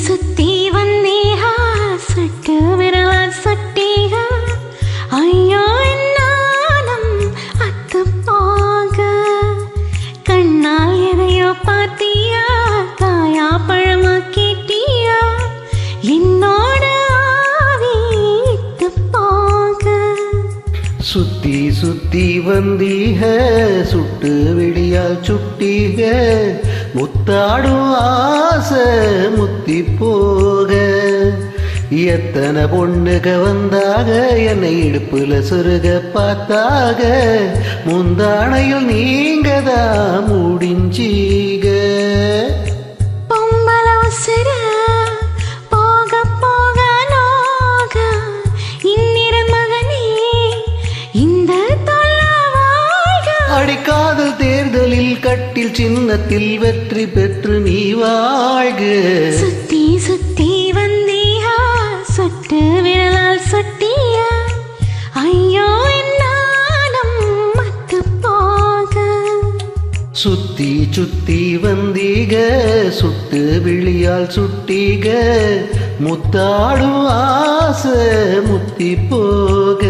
சுத்தி வந்தீகா சட்டு விரல சட்டீகா ஐயோ நானும் அத்து போக கண்ணால் எதையோ பார்த்தியா காயா பழமா கேட்டியா என்னோட ஆவிட்டு போக சுத்தி சுத்தி வந்தீக சுட்டு விடியால் சுட்டீக முத்தாடும் ஆசை முத்தி போக எத்தனை பொண்ணுக வந்தாக என்னை இடுப்புல சொருக பார்த்தாக முந்தானையில் நீங்க தான் முடிஞ்சீக அடிக்காதல் தேர்தலில் கட்டில் சின்னத்தில் வெற்றி பெற்று நீ வாழ்க சுத்தி சுத்தி வந்தீயா சுட்டு விரலால் சுட்டியா ஐயோ நானும் மத்து போக சுத்தி சுத்தி வந்தீக சுட்டு விழியால் சுட்டீக முத்தாடும் ஆசை முத்தி போக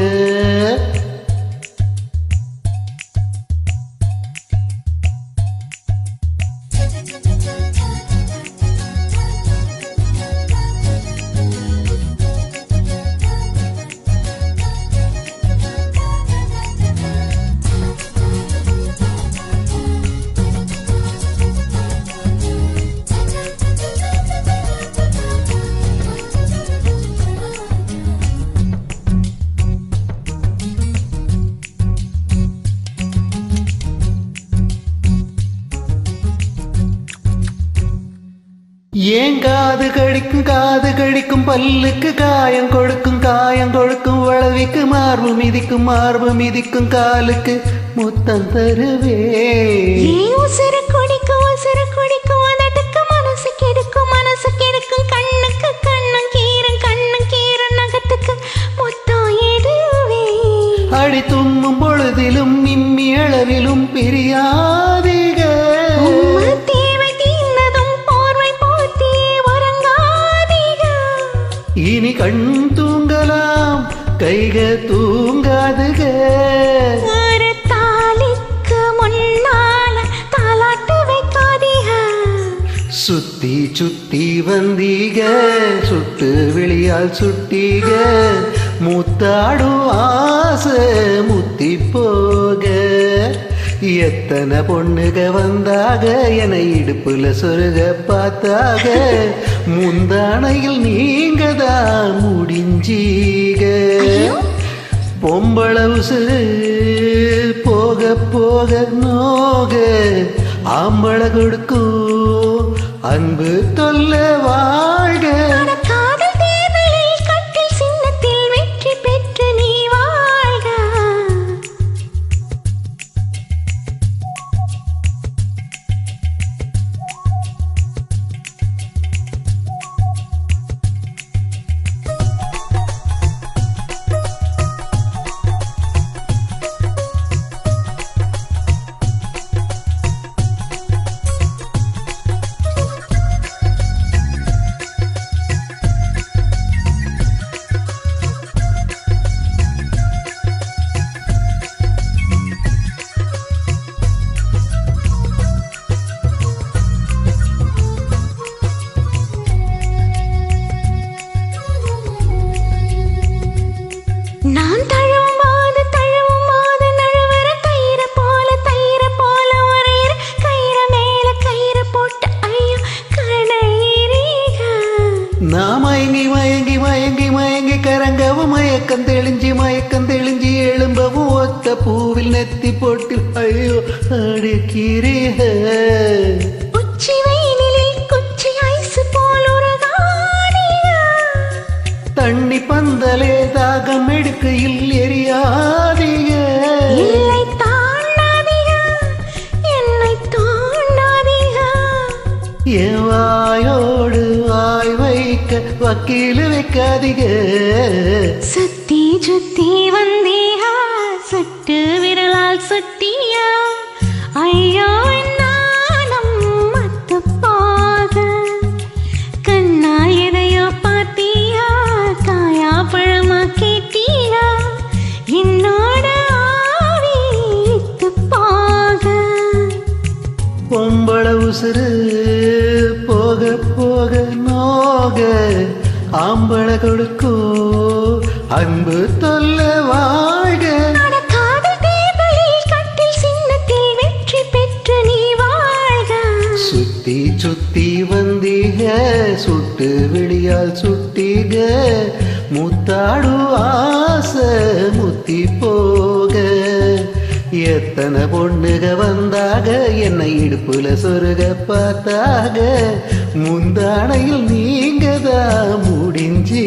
ஏன் காது கடிக்கும் பல்லுக்கு காயம் கொடுக்கும் வளவிக்கு மார்பு மிதிக்கும் காலுக்கு முத்தம் தருவே உசுர குடிக்கும் அதற்கு மனசு கெடுக்கும் கண்ணுக்கு கண்ணும் கீரன் நகத்துக்கு முத்தம் எடுவே அடி தும்மும் பொழுதிலும் நிம்மி அளவிலும் பிரியாதீக இனி கண் தூங்கலாம் கைக தூங்காதுக ஒரு தாலிக்கு முன்னால தாலாட்டு வைக்காதீக சுத்தி சுத்தி வந்தீக சுட்டு விழியால் சுட்டீக முத்தாடும் ஆசை முத்தி போக எத்தனை பொண்ணுக வந்தாக என இடுப்புல சொருக பார்த்தாக முந்தானையில் நீங்க தான் முடிஞ்சீக பொம்பள உசுறு போக போக நோக ஆம்பள கொடுக்கும் அன்பு தொல்ல வாழ்க மயங்கி கரங்கவும் மயக்கம் தெளிஞ்சி எழும்பவும் ஒத்த பூவில் நெத்தி போட்டில் ஐயோ அடிக்கிறீக உச்சி வெயிலில் குச்சி ஐசு போல் தண்ணி பந்தலே தாகம் எடுக்கையில் எரியாதீக என் வாயோடு வாய் வைக்க வக்கீல் வைக்காதீங்க சுத்தி சுத்தி வந்தீயா சுட்டு விரலால் சுட்டியா ஐயோ நானும் மத்து போக கண்ணா பொம்பள உசுறு போக போக நோக ஆம்பள கொடுக்கோ அன்பு தொல்ல வாழ்க. அட காதல் தேர்தலில் கட்டில் சின்னத்தில் வெற்றி பெற்று நீ வாழ்க. சுத்தி சுத்தி வந்தீக சுட்டு விழியால் சுட்டீக முத்தாடு ஆசை முத்தி போக. எத்தனை பொண்ணுக வந்தாக என்னை இடுப்புல சொருக பார்த்தாக முந்தானையில் நீங்க தான் முடிஞ்சி.